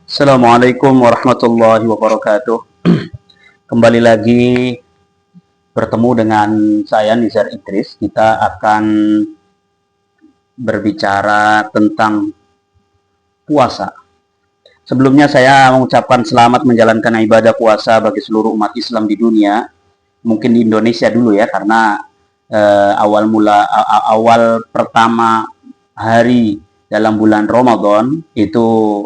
Assalamualaikum warahmatullahi wabarakatuh. Kembali lagi bertemu dengan saya Nizar Idris. Kita akan berbicara tentang puasa. Sebelumnya saya mengucapkan selamat menjalankan ibadah puasa bagi seluruh umat Islam di dunia. Mungkin di Indonesia dulu ya, karena awal pertama hari dalam bulan Ramadan itu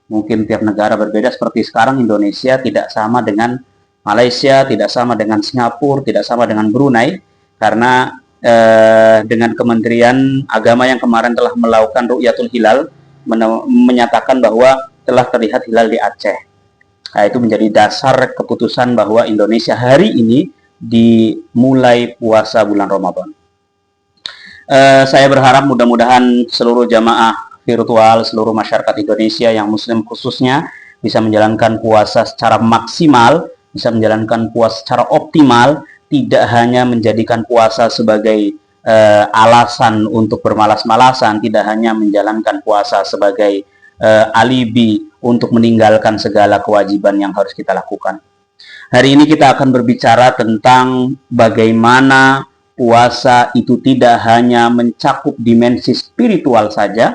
mungkin tiap negara berbeda. Seperti sekarang Indonesia tidak sama dengan Malaysia, tidak sama dengan Singapura, tidak sama dengan Brunei, karena dengan Kementerian Agama yang kemarin telah melakukan Ru'yatul Hilal menyatakan bahwa telah terlihat hilal di Aceh. Nah, itu menjadi dasar keputusan bahwa Indonesia hari ini dimulai puasa bulan Ramadan. Saya berharap mudah-mudahan seluruh jamaah virtual, seluruh masyarakat Indonesia yang muslim khususnya bisa menjalankan puasa secara maksimal, bisa menjalankan puasa secara optimal, tidak hanya menjadikan puasa sebagai alasan untuk bermalas-malasan, tidak hanya menjalankan puasa sebagai alibi untuk meninggalkan segala kewajiban yang harus kita lakukan. Hari ini kita akan berbicara tentang bagaimana puasa itu tidak hanya mencakup dimensi spiritual saja,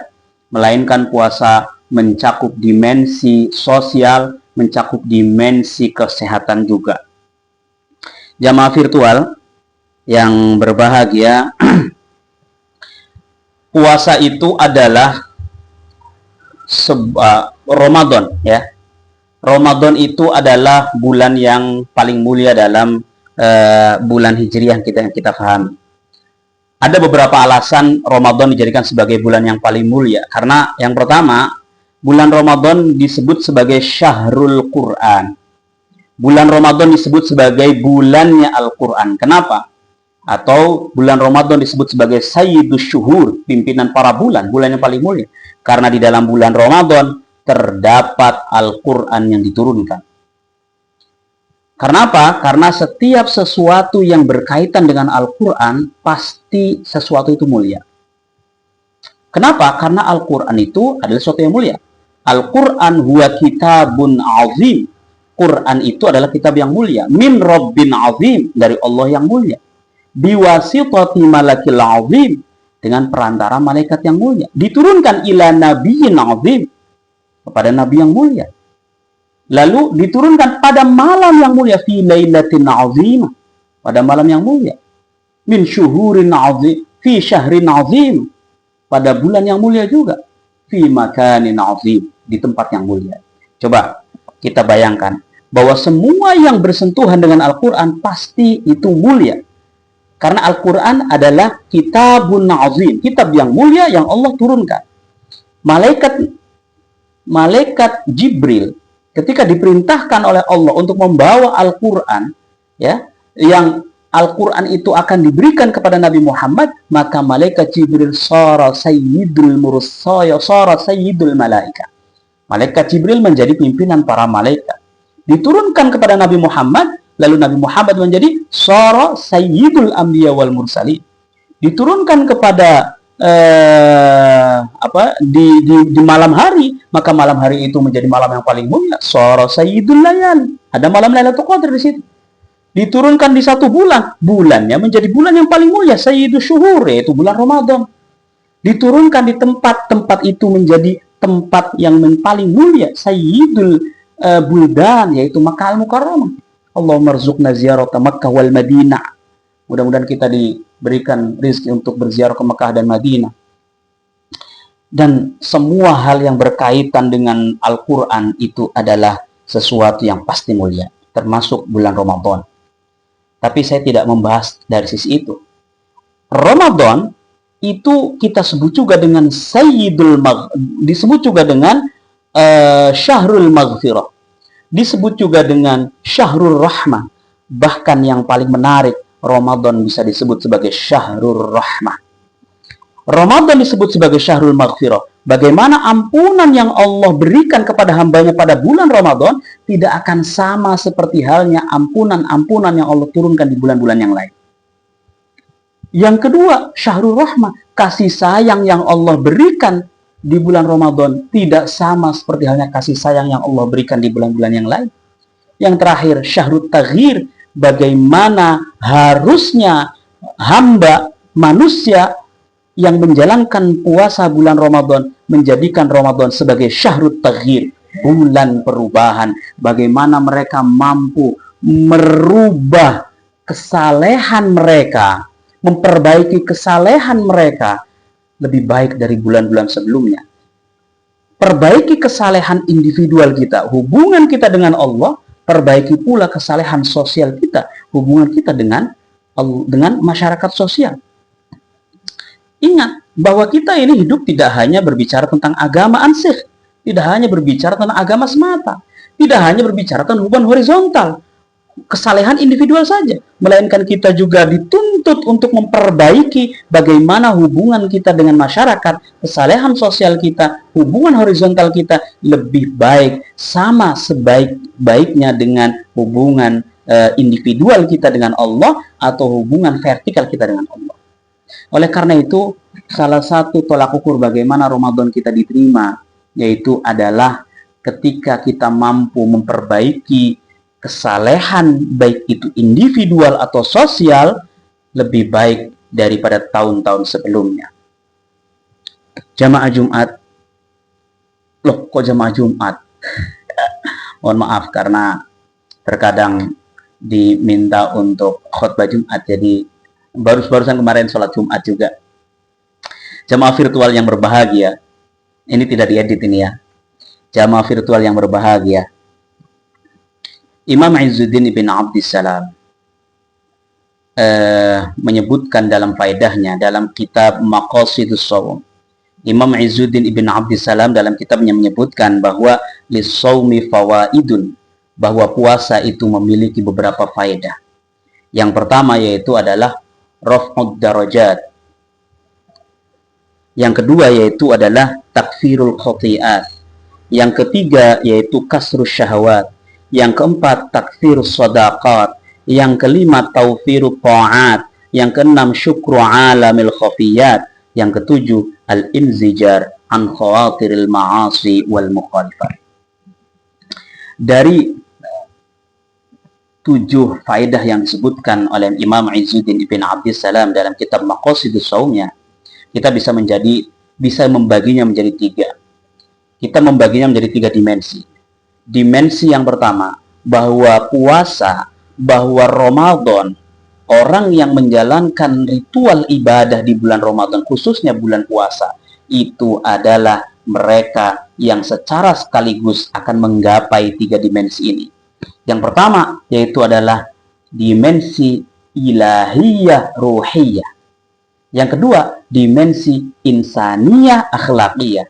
melainkan puasa mencakup dimensi sosial, mencakup dimensi kesehatan juga. Jamaah virtual yang berbahagia, puasa itu adalah Ramadan ya. Ramadan itu adalah bulan yang paling mulia dalam bulan Hijriah yang kita pahami. Ada beberapa alasan Ramadan dijadikan sebagai bulan yang paling mulia. Karena yang pertama, bulan Ramadan disebut sebagai Syahrul Quran. Bulan Ramadan disebut sebagai bulannya Al-Quran. Kenapa? Atau bulan Ramadan disebut sebagai Sayyidus Syuhur, pimpinan para bulan, bulan yang paling mulia. Karena di dalam bulan Ramadan terdapat Al-Quran yang diturunkan. Karena apa? Karena setiap sesuatu yang berkaitan dengan Al-Quran pasti sesuatu itu mulia. Kenapa? Karena Al-Quran itu adalah sesuatu yang mulia. Al-Quran huwa kitabun azim. Quran itu adalah kitab yang mulia. Min Rabbin azim, dari Allah yang mulia. Biwasitati malakil azim, dengan perantara malaikat yang mulia. Diturunkan ila nabiyyin azim, kepada nabi yang mulia. Lalu diturunkan pada malam yang mulia, fi lailatin azimah, pada malam yang mulia. Min syuhurin azim, fi syahrin azim, pada bulan yang mulia juga. Fi makanin azim, di tempat yang mulia. Coba kita bayangkan bahwa semua yang bersentuhan dengan Al-Quran pasti itu mulia. Karena Al-Quran adalah kitabun azim, kitab yang mulia yang Allah turunkan. Malaikat Jibril ketika diperintahkan oleh Allah untuk membawa Al-Quran, ya, yang Al-Quran itu akan diberikan kepada Nabi Muhammad, maka malaikat Jibril sara sayyidul mursaya, sara sayyidul malaika. Malaikat Jibril menjadi pimpinan para malaikat. Diturunkan kepada Nabi Muhammad, lalu Nabi Muhammad menjadi sara sayyidul anbiya wal mursalin. Diturunkan kepada di malam hari, maka malam hari itu menjadi malam yang paling mulia, sara sayyidul layali. Ada malam Lailatul Qadar di situ. Diturunkan di satu bulan, bulannya menjadi bulan yang paling mulia, sayyidus syuhur, yaitu bulan Ramadan. Diturunkan di tempat itu menjadi tempat yang paling mulia, sayyidul buldan, yaitu Makkah Al-Mukarramah. Allahumma rzuqna ziyarata Makkah wal Madinah. Mudah-mudahan kita diberikan rezeki untuk berziarah ke Mekah dan Madinah. Dan semua hal yang berkaitan dengan Al-Quran itu adalah sesuatu yang pasti mulia, termasuk bulan Ramadan. Tapi saya tidak membahas dari sisi itu. Ramadan itu kita sebut juga dengan disebut juga dengan Syahrul Maghfirah. Disebut juga dengan Syahrul Rahmah. Bahkan yang paling menarik, Ramadan bisa disebut sebagai Syahrul Rahmah. Ramadan disebut sebagai Syahrul Maghfirah. Bagaimana ampunan yang Allah berikan kepada hambanya pada bulan Ramadan tidak akan sama seperti halnya ampunan-ampunan yang Allah turunkan di bulan-bulan yang lain. Yang kedua, Syahrul Rahmah, kasih sayang yang Allah berikan di bulan Ramadan tidak sama seperti halnya kasih sayang yang Allah berikan di bulan-bulan yang lain. Yang terakhir, syahrut taghyir, bagaimana harusnya hamba manusia yang menjalankan puasa bulan Ramadan menjadikan Ramadan sebagai syahrut taghyir, bulan perubahan. Bagaimana mereka mampu merubah kesalehan mereka, memperbaiki kesalehan mereka lebih baik dari bulan-bulan sebelumnya. Perbaiki kesalehan individual kita, hubungan kita dengan Allah, perbaiki pula kesalehan sosial kita, hubungan kita dengan masyarakat sosial. Ingat bahwa kita ini hidup tidak hanya berbicara tentang agama ansih, tidak hanya berbicara tentang agama semata, tidak hanya berbicara tentang hubungan horizontal, kesalehan individual saja, melainkan kita juga dituntut untuk memperbaiki bagaimana hubungan kita dengan masyarakat, kesalehan sosial kita, hubungan horizontal kita lebih baik, sama sebaik-baiknya dengan hubungan individual kita dengan Allah atau hubungan vertikal kita dengan Allah. Oleh karena itu, salah satu tolak ukur bagaimana Ramadan kita diterima, yaitu adalah ketika kita mampu memperbaiki kesalehan, baik itu individual atau sosial, lebih baik daripada tahun-tahun sebelumnya. Jamaah Jumat, loh kok jamaah Jumat? Mohon maaf karena terkadang diminta untuk khutbah Jumat, jadi barusan kemarin sholat Jumat juga. Jamaah virtual yang berbahagia, ini tidak diedit ini ya. Jamaah virtual yang berbahagia, Imam Izzuddin ibn Abdissalam menyebutkan dalam faedahnya dalam kitab Maqasidus Shaum. Imam Izzuddin ibn Abdissalam dalam kitabnya menyebutkan bahwa lis-shaumi fawaidun, bahwa puasa itu memiliki beberapa faedah. Yang pertama yaitu adalah raf'ud darajat. Yang kedua yaitu adalah takfirul khati'at. Yang ketiga yaitu kasrus syahwat. Yang keempat takfirus sadaqat. Yang kelima tawfirut ta'at. Yang keenam syukru alamil khafiyat. Yang ketujuh al-inzijar an khawatiril ma'asi wal mukhalifat. Dari 7 faedah yang disebutkan oleh Imam Izzuddin ibn Abdissalam dalam kitab Maqasidus Shaumnya, kita bisa membaginya menjadi 3. Kita membaginya menjadi 3 dimensi. Dimensi yang pertama, bahwa puasa, bahwa Ramadan, orang yang menjalankan ritual ibadah di bulan Ramadan, khususnya bulan puasa, itu adalah mereka yang secara sekaligus akan menggapai 3 dimensi ini. Yang pertama yaitu adalah dimensi ilahiyah ruhiyah. Yang kedua dimensi insaniyah akhlaqiyah.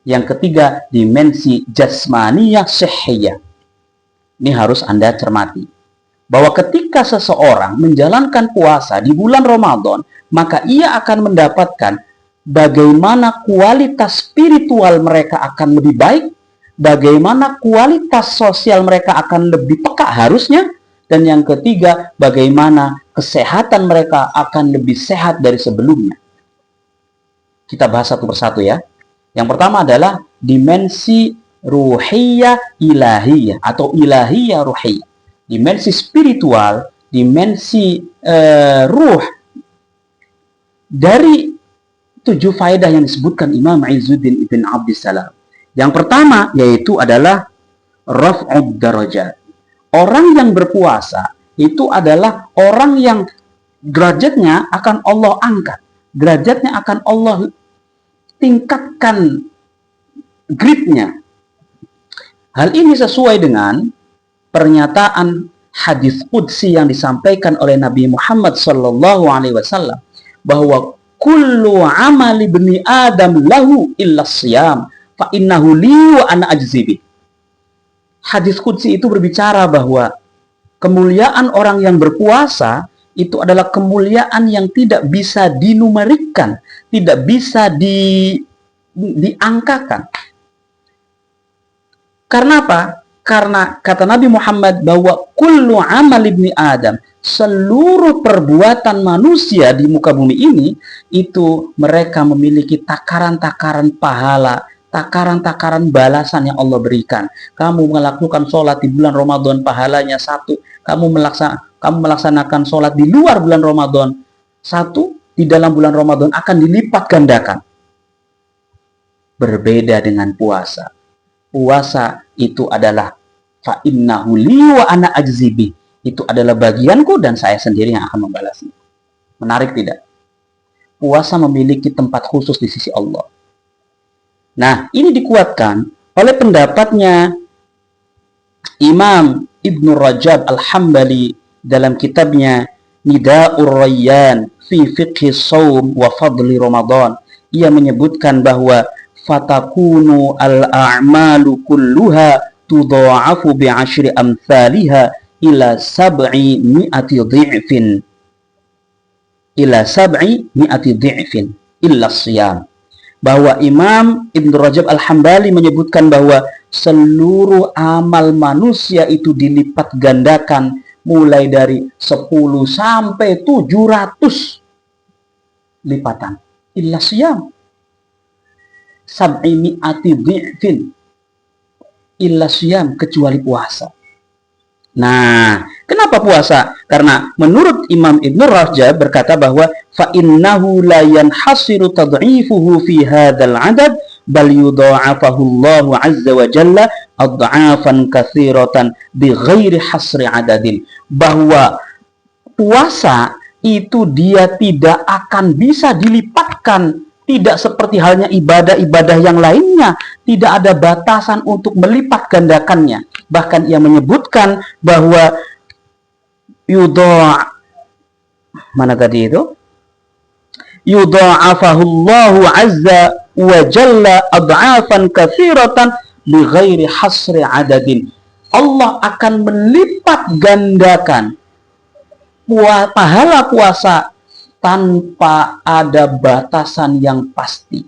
Yang ketiga dimensi jasmaniyah sihhiyah. Ini harus Anda cermati, bahwa ketika seseorang menjalankan puasa di bulan Ramadan, maka ia akan mendapatkan bagaimana kualitas spiritual mereka akan lebih baik, bagaimana kualitas sosial mereka akan lebih peka harusnya, dan yang ketiga, bagaimana kesehatan mereka akan lebih sehat dari sebelumnya. Kita bahas satu persatu ya. Yang pertama adalah dimensi ruhiyah ilahiyah atau ilahiyah ruhiyah. Dimensi spiritual, dimensi ruh. Dari 7 faedah yang disebutkan Imam Izzuddin ibn Abdissalam. Yang pertama yaitu adalah raf'ud darajat. Orang yang berpuasa itu adalah orang yang derajatnya akan Allah angkat. Derajatnya akan Allah tingkatkan grade-nya. Hal ini sesuai dengan pernyataan hadis qudsi yang disampaikan oleh Nabi Muhammad SAW, bahwa kullu amali ibni Adam lahu illa siyam fa innahu li wa ana ajzibi. Hadis qudsi itu berbicara bahwa kemuliaan orang yang berpuasa itu adalah kemuliaan yang tidak bisa dinumerikan, tidak bisa diangkakan. Karena apa? Karena kata Nabi Muhammad bahwa kullu amal ibni Adam, seluruh perbuatan manusia di muka bumi ini, itu mereka memiliki takaran-takaran pahala, takaran-takaran balasan yang Allah berikan. Kamu melakukan sholat di bulan Ramadan, pahalanya 1. Kamu melaksanakan sholat di luar bulan Ramadan, 1. Di dalam bulan Ramadan akan dilipat gandakan. Berbeda dengan puasa. Puasa itu adalah fa innahu li wa ana ajzibi. Itu adalah bagianku dan saya sendiri yang akan membalasnya. Menarik tidak? Puasa memiliki tempat khusus di sisi Allah. Nah, ini dikuatkan oleh pendapatnya Imam Ibnu Rajab Al-Hambali dalam kitabnya Nida'ur Rayyan fi Fiqhi Shaum wa Fadli Ramadan. Ia menyebutkan bahwa fatakunu al-a'malu kulluha tudha'afu bi'ashri amthaliha ila sab'i mi'ati dhi'fin illa siyam. Bahwa Imam Ibn Rajab Al-Hambali menyebutkan bahwa seluruh amal manusia itu dilipat gandakan mulai dari 10 sampai 700 lipatan illa siyam. Sab'i mi'ati dhi'fin illa siyam, kecuali puasa. Nah, kenapa puasa? Karena menurut Imam Ibn Rajab berkata bahwa fa innahu la yanhasiru tad'ifuhu fi hadzal 'adad bal yudha'afahu Allahu 'azza wa jalla ad'afan katsiratan bighairi hasri 'adadin. Bahwa puasa itu dia tidak akan bisa dilipatkan. Tidak seperti halnya ibadah-ibadah yang lainnya. Tidak ada batasan untuk melipat gandakannya. Bahkan ia menyebutkan bahwa yudha'afahullahu azza wa jalla ad'afan katsiratan bighairi hasri adadin. Allah akan melipat gandakan pahala puasa tanpa ada batasan yang pasti,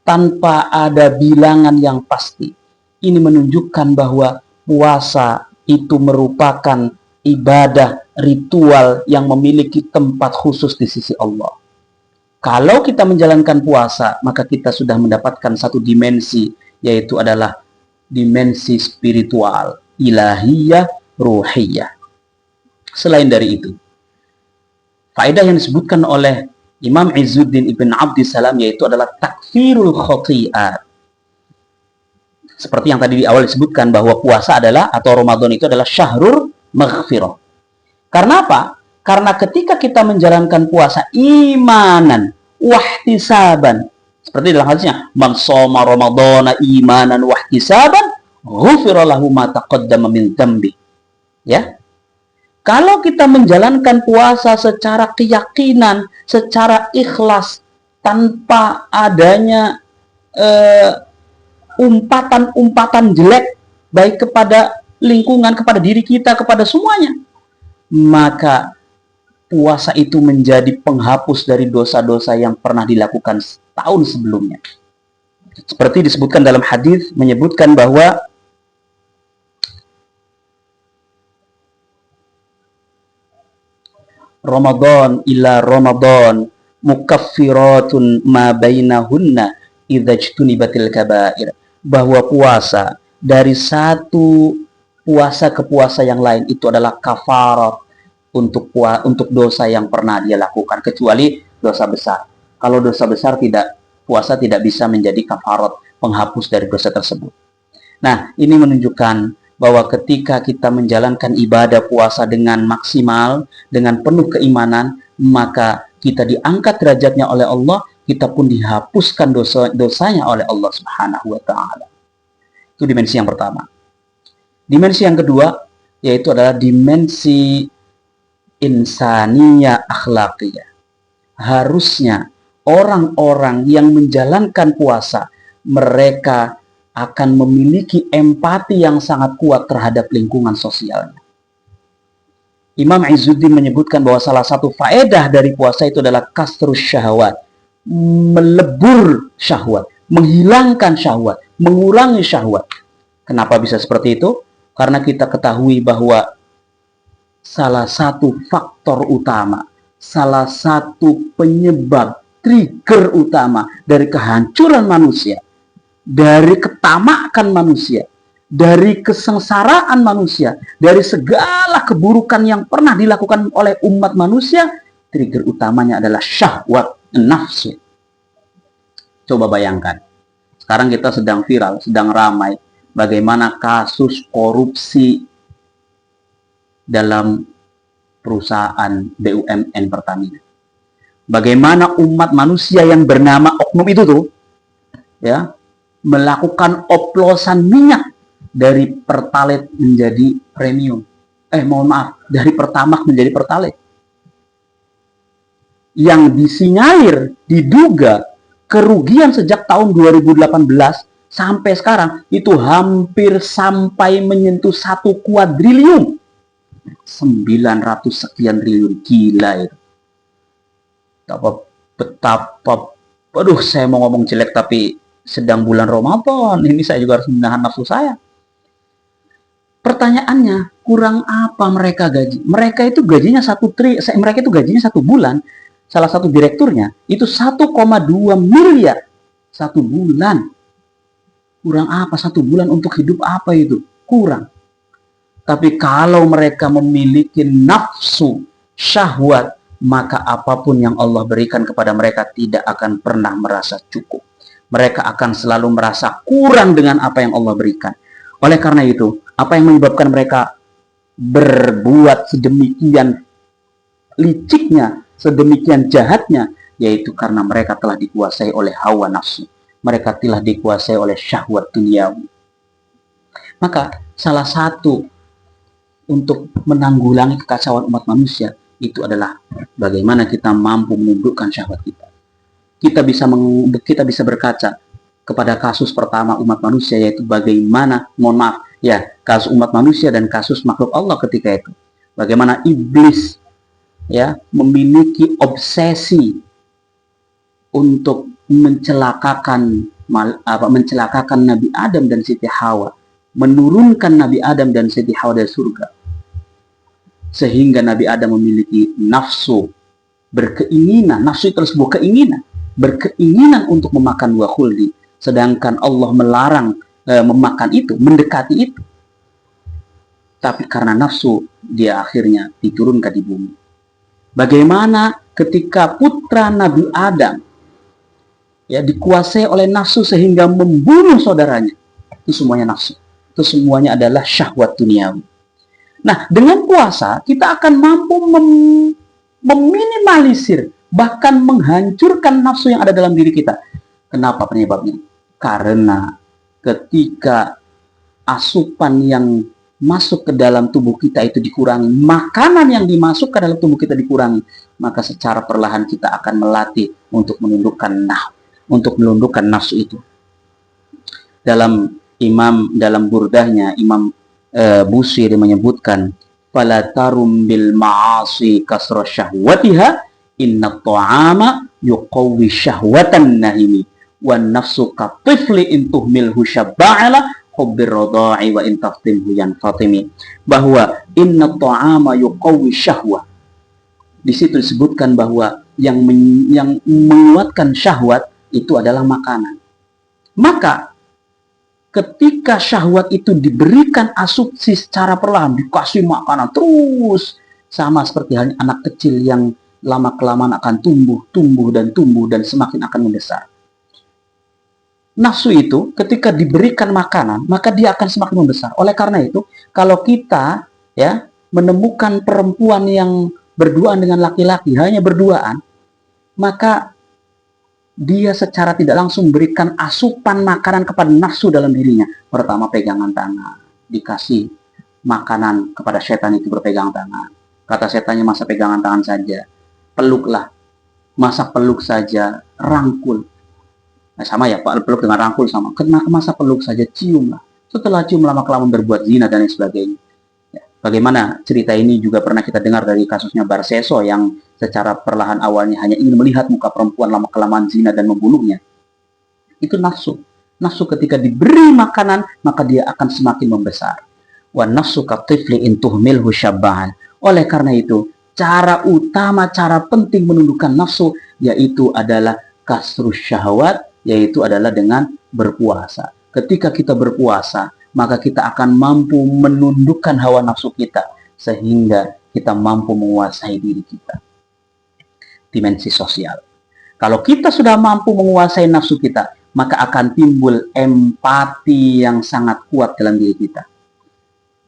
tanpa ada bilangan yang pasti. Ini menunjukkan bahwa puasa itu merupakan ibadah ritual yang memiliki tempat khusus di sisi Allah. Kalau kita menjalankan puasa, maka kita sudah mendapatkan satu dimensi, yaitu adalah dimensi spiritual, ilahiyah, ruhiyah. Selain dari itu, faedah yang disebutkan oleh Imam Izzuddin Ibn Abdissalam yaitu adalah takfirul khoti'at. Seperti yang tadi di awal disebutkan bahwa puasa adalah, atau Ramadan itu adalah syahrul maghfirah. Karena apa? Karena ketika kita menjalankan puasa imanan wahtisaban, seperti dalam hadisnya, man shoma ramadhana imanan wahtisaban ghufira lahu ma taqaddama min dzambi. Ya. Kalau kita menjalankan puasa secara keyakinan, secara ikhlas, tanpa adanya umpatan-umpatan jelek, baik kepada lingkungan, kepada diri kita, kepada semuanya, maka puasa itu menjadi penghapus dari dosa-dosa yang pernah dilakukan tahun sebelumnya. Seperti disebutkan dalam hadis, menyebutkan bahwa Ramadan ila Ramadan mukaffiratun ma bainahunna idza ijtunibatil kaba'ir. Bahwa puasa dari satu puasa ke puasa yang lain itu adalah kafarat untuk dosa yang pernah dia lakukan, kecuali dosa besar. Kalau dosa besar puasa tidak bisa menjadi kafarat, penghapus dari dosa tersebut. Nah, ini menunjukkan bahwa ketika kita menjalankan ibadah puasa dengan maksimal, dengan penuh keimanan, maka kita diangkat derajatnya oleh Allah, kita pun dihapuskan dosanya oleh Allah Subhanahu wa ta'ala. Itu dimensi yang pertama. Dimensi yang kedua, yaitu adalah dimensi insaniyah akhlaqiyah. Harusnya orang-orang yang menjalankan puasa, mereka akan memiliki empati yang sangat kuat terhadap lingkungan sosialnya. Imam Izzuddin menyebutkan bahwa salah satu faedah dari puasa itu adalah kasrus syahwat, melebur syahwat, menghilangkan syahwat, mengurangi syahwat. Kenapa bisa seperti itu? Karena kita ketahui bahwa salah satu faktor utama, salah satu penyebab, trigger utama dari kehancuran manusia, dari ketamakan manusia, dari kesengsaraan manusia, dari segala keburukan yang pernah dilakukan oleh umat manusia, trigger utamanya adalah syahwat nafsu. Coba bayangkan, sekarang kita sedang viral, sedang ramai, bagaimana kasus korupsi dalam perusahaan BUMN Pertamina. Bagaimana umat manusia yang bernama oknum itu tuh, ya, melakukan oplosan minyak dari Pertalite menjadi premium. Mohon maaf, dari Pertamax menjadi Pertalite. Yang disinyalir, diduga kerugian sejak tahun 2018 sampai sekarang itu hampir sampai menyentuh 1 kuadriliun. 900 sekian triliun, gila itu. Betapa, aduh, saya mau ngomong jelek tapi sedang bulan Ramadan, ini saya juga harus menahan nafsu saya. Pertanyaannya, kurang apa mereka gaji? Mereka itu gajinya mereka itu gajinya 1 bulan. Salah satu direkturnya itu 1,2 miliar 1 bulan. Kurang apa 1 bulan untuk hidup apa itu? Kurang. Tapi kalau mereka memiliki nafsu, syahwat, maka apapun yang Allah berikan kepada mereka tidak akan pernah merasa cukup. Mereka akan selalu merasa kurang dengan apa yang Allah berikan. Oleh karena itu, apa yang menyebabkan mereka berbuat sedemikian liciknya, sedemikian jahatnya, yaitu karena mereka telah dikuasai oleh hawa nafsu. Mereka telah dikuasai oleh syahwat duniawi. Maka salah satu untuk menanggulangi kekacauan umat manusia itu adalah bagaimana kita mampu menundukkan syahwat kita. Kita bisa berkaca kepada kasus pertama umat manusia, yaitu bagaimana, mohon maaf ya, kasus umat manusia dan kasus makhluk Allah ketika itu. Bagaimana iblis ya memiliki obsesi untuk mencelakakan Nabi Adam dan Siti Hawa, menurunkan Nabi Adam dan Siti Hawa dari surga. Sehingga Nabi Adam memiliki nafsu, berkeinginan, nafsu itu sebuah keinginan, berkeinginan untuk memakan buah khuldi, sedangkan Allah melarang memakan itu, mendekati itu. Tapi karena nafsu, dia akhirnya diturunkan di bumi. Bagaimana ketika putra Nabi Adam ya dikuasai oleh nafsu sehingga membunuh saudaranya? Itu semuanya nafsu. Itu semuanya adalah syahwat duniawi. Nah, dengan puasa kita akan mampu meminimalisir, bahkan menghancurkan nafsu yang ada dalam diri kita. Kenapa penyebabnya? Karena ketika asupan yang masuk ke dalam tubuh kita itu dikurangi, makanan yang dimasuk ke dalam tubuh kita dikurangi, maka secara perlahan kita akan melatih untuk menundukkan nafsu itu. Dalam burdahnya Imam Busiri menyebutkan, fala tarum bil ma'asi kasra syahwatiha inna ta'ama yuqawwi syahwatan nahimi wan nafsu katifli in tuhmilhu syabba'ala hubbir radha'i wa in taftimhu yanfatimi. Bahwa inna ta'ama yuqawwi syahwah, di situ disebutkan bahwa yang menguatkan syahwat itu adalah makanan. Maka ketika syahwat itu diberikan asumsi secara perlahan, dikasih makanan terus, sama seperti halnya anak kecil yang lama-kelamaan akan tumbuh dan semakin akan membesar. Nafsu itu ketika diberikan makanan, maka dia akan semakin membesar. Oleh karena itu, kalau kita ya menemukan perempuan yang berduaan dengan laki-laki, hanya berduaan, maka dia secara tidak langsung berikan asupan makanan kepada nafsu dalam dirinya. Pertama, pegangan tangan, dikasih makanan kepada setan itu berpegang tangan. Kata setannya, masa pegangan tangan saja, peluklah, masa peluk saja, rangkul. Nah, sama ya, Pak, peluk dengan rangkul sama. Kenapa masa peluk saja, ciumlah. Setelah cium, lama-kelamaan berbuat zina dan lain sebagainya. Bagaimana cerita ini juga pernah kita dengar dari kasusnya Barseso yang secara perlahan awalnya hanya ingin melihat muka perempuan, lama-kelamaan zina dan membunuhnya. Itu nafsu. Nafsu ketika diberi makanan, maka dia akan semakin membesar. Wa nafsu katifli in tuhmilhu syabbahan. Oleh karena itu, cara utama, cara penting menundukkan nafsu, yaitu adalah kasrus syahwat, yaitu adalah dengan berpuasa. Ketika kita berpuasa, maka kita akan mampu menundukkan hawa nafsu kita, sehingga kita mampu menguasai diri kita. Dimensi sosial. Kalau kita sudah mampu menguasai nafsu kita, maka akan timbul empati yang sangat kuat dalam diri kita.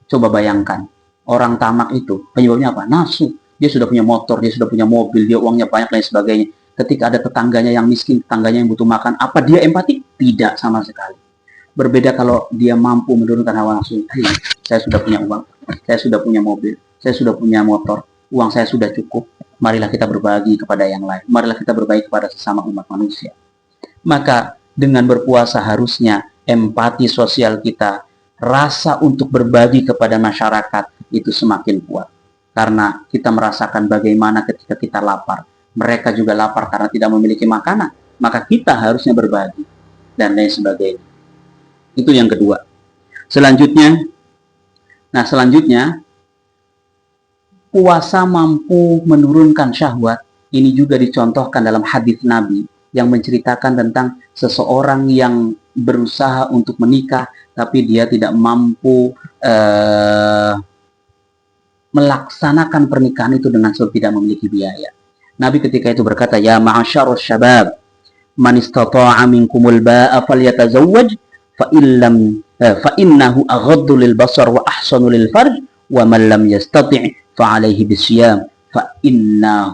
Coba bayangkan, orang tamak itu penyebabnya apa? Nafsu. Dia sudah punya motor, dia sudah punya mobil, dia uangnya banyak dan sebagainya. Ketika ada tetangganya yang miskin, tetangganya yang butuh makan, apa dia empati? Tidak sama sekali. Berbeda kalau dia mampu menurunkan hawa nafsu. Saya sudah punya uang, saya sudah punya mobil, saya sudah punya motor, uang saya sudah cukup. Marilah kita berbagi kepada yang lain. Marilah kita berbagi kepada sesama umat manusia. Maka dengan berpuasa harusnya empati sosial kita, rasa untuk berbagi kepada masyarakat itu semakin kuat. Karena kita merasakan bagaimana ketika kita lapar. Mereka juga lapar karena tidak memiliki makanan. Maka kita harusnya berbagi. Dan lain sebagainya. Itu yang kedua. Selanjutnya, puasa mampu menurunkan syahwat. Ini juga dicontohkan dalam hadis Nabi yang menceritakan tentang seseorang yang berusaha untuk menikah, tapi dia tidak mampu melaksanakan pernikahan itu dengan sebab tidak memiliki biaya. Nabi ketika itu berkata, ya ma'asyarus syabab, man istata'a minkumul ba'a falyatazawwaj fa innahu aghaddu lil basar wa ahsanu lil farj wa man lam yastati' fa alaihi bisyam fa inna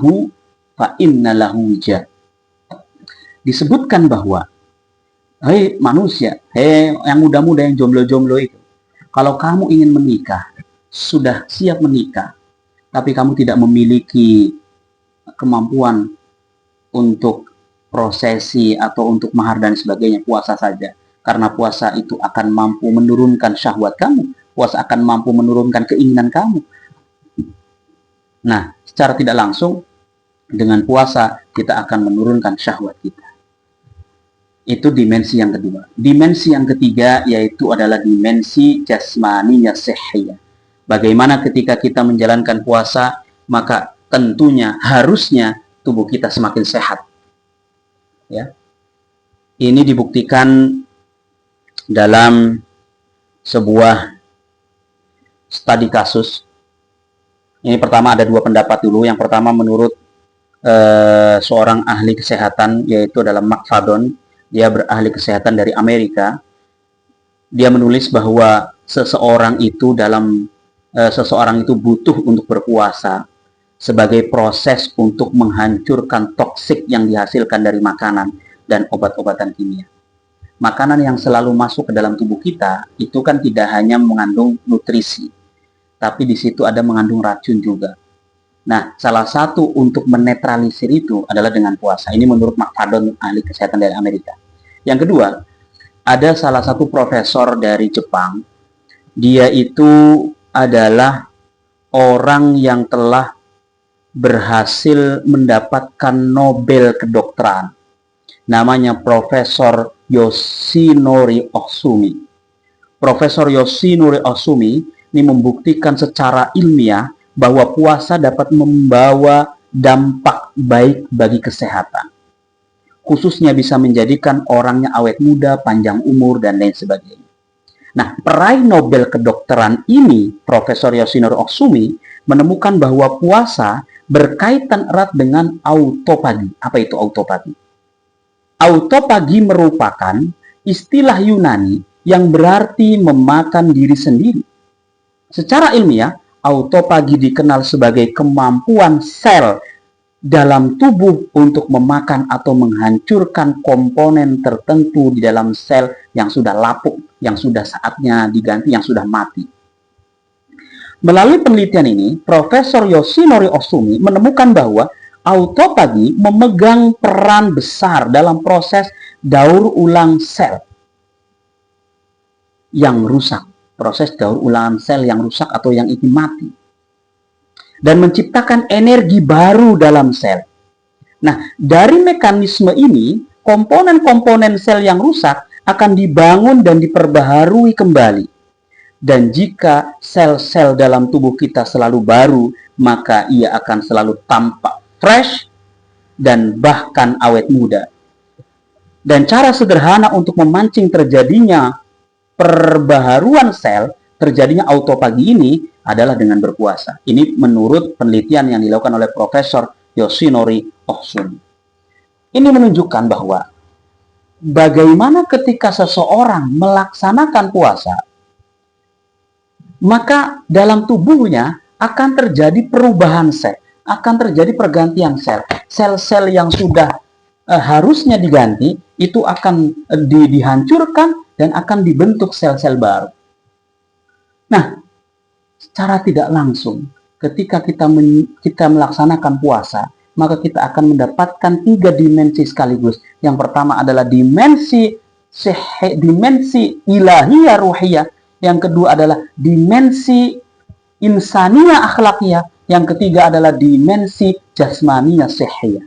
lahu wija. Disebutkan bahwa hei manusia, hei yang muda-muda, yang jomblo-jomblo itu, kalau kamu ingin menikah, sudah siap menikah, tapi kamu tidak memiliki kemampuan untuk prosesi atau untuk mahar dan sebagainya, puasa saja. Karena puasa itu akan mampu menurunkan syahwat kamu, puasa akan mampu menurunkan keinginan kamu. Nah, secara tidak langsung, dengan puasa kita akan menurunkan syahwat kita. Itu dimensi yang kedua. Dimensi yang ketiga yaitu adalah dimensi jasmaniyah sihhiyah. Bagaimana ketika kita menjalankan puasa, maka tentunya harusnya tubuh kita semakin sehat. Ya. Ini dibuktikan dalam sebuah studi kasus. Ini pertama ada dua pendapat dulu. Yang pertama menurut seorang ahli kesehatan, yaitu adalah Mark Fadon. Dia berahli kesehatan dari Amerika. Dia menulis bahwa seseorang itu butuh untuk berpuasa sebagai proses untuk menghancurkan toksik yang dihasilkan dari makanan dan obat-obatan kimia. Makanan yang selalu masuk ke dalam tubuh kita itu kan tidak hanya mengandung nutrisi, tapi di situ ada mengandung racun juga. Nah, salah satu untuk menetralisir itu adalah dengan puasa. Ini menurut Mark Fadon, ahli kesehatan dari Amerika. Yang kedua, ada salah satu profesor dari Jepang. Dia itu adalah orang yang telah berhasil mendapatkan Nobel kedokteran. Namanya Profesor Yoshinori Ohsumi. Profesor Yoshinori Ohsumi ini membuktikan secara ilmiah bahwa puasa dapat membawa dampak baik bagi kesehatan. Khususnya bisa menjadikan orangnya awet muda, panjang umur, dan lain sebagainya. Nah, peraih Nobel kedokteran ini, Profesor Yoshinori Ohsumi, menemukan bahwa puasa berkaitan erat dengan autopagi. Apa itu autopagi? Autopagi merupakan istilah Yunani yang berarti memakan diri sendiri. Secara ilmiah, autopagi dikenal sebagai kemampuan sel dalam tubuh untuk memakan atau menghancurkan komponen tertentu di dalam sel yang sudah lapuk, yang sudah saatnya diganti, yang sudah mati. Melalui penelitian ini, Profesor Yoshinori Ohsumi menemukan bahwa autopagi memegang peran besar dalam proses daur ulang sel yang rusak, proses daur ulang sel yang rusak atau yang ingin mati, dan menciptakan energi baru dalam sel. Nah, dari mekanisme ini, komponen-komponen sel yang rusak akan dibangun dan diperbaharui kembali. Dan jika sel-sel dalam tubuh kita selalu baru, maka ia akan selalu tampak fresh dan bahkan awet muda. Dan cara sederhana untuk memancing terjadinya perbaharuan sel, terjadinya autopagi ini adalah dengan berpuasa. Ini menurut penelitian yang dilakukan oleh Profesor Yoshinori Ohsun. Ini menunjukkan bahwa bagaimana ketika seseorang melaksanakan puasa, maka dalam tubuhnya akan terjadi perubahan sel, akan terjadi pergantian sel. Sel-sel yang sudah harusnya diganti, itu akan dihancurkan dan akan dibentuk sel-sel baru. Nah, secara tidak langsung, ketika kita melaksanakan puasa, maka kita akan mendapatkan 3 dimensi sekaligus. Yang pertama adalah dimensi ilahiyah ruhiyah. Yang kedua adalah dimensi insaniyah akhlakiyah. Yang ketiga adalah dimensi jasmaniyah sihiyah.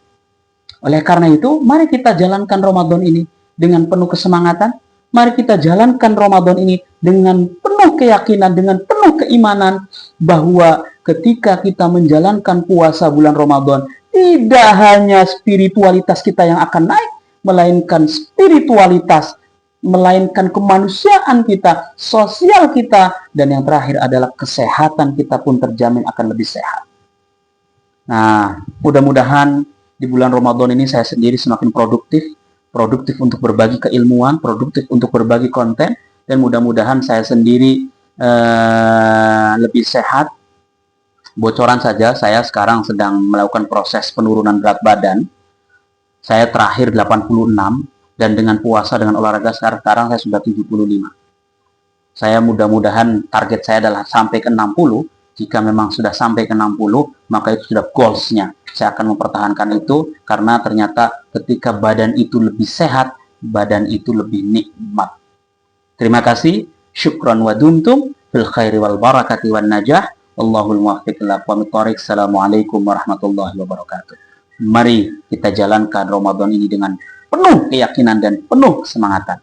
Oleh karena itu, mari kita jalankan Ramadan ini dengan penuh kesemangatan. Mari kita jalankan Ramadan ini dengan penuh keyakinan, dengan penuh keimanan bahwa ketika kita menjalankan puasa bulan Ramadan, tidak hanya spiritualitas kita yang akan naik, melainkan spiritualitas, melainkan kemanusiaan kita, sosial kita, dan yang terakhir adalah kesehatan kita pun terjamin akan lebih sehat. Nah, mudah-mudahan di bulan Ramadan ini saya sendiri semakin produktif untuk berbagi keilmuan, produktif untuk berbagi konten, dan mudah-mudahan saya sendiri lebih sehat. Bocoran saja, saya sekarang sedang melakukan proses penurunan berat badan. Saya terakhir 86, dan dengan puasa, dengan olahraga sekarang saya sudah 75. Saya mudah-mudahan target saya adalah sampai ke 60. Jika memang sudah sampai ke 60, maka itu sudah goals-nya. Saya akan mempertahankan itu, karena ternyata ketika badan itu lebih sehat, badan itu lebih nikmat. Terima kasih. Syukran wa dumtum fil khairi wal barakati wan najah. Allahul muwaffiq ila aqwamit thoriq. Assalamualaikum warahmatullahi wabarakatuh. Mari kita jalankan Ramadan ini dengan penuh keyakinan dan penuh kesemangatan.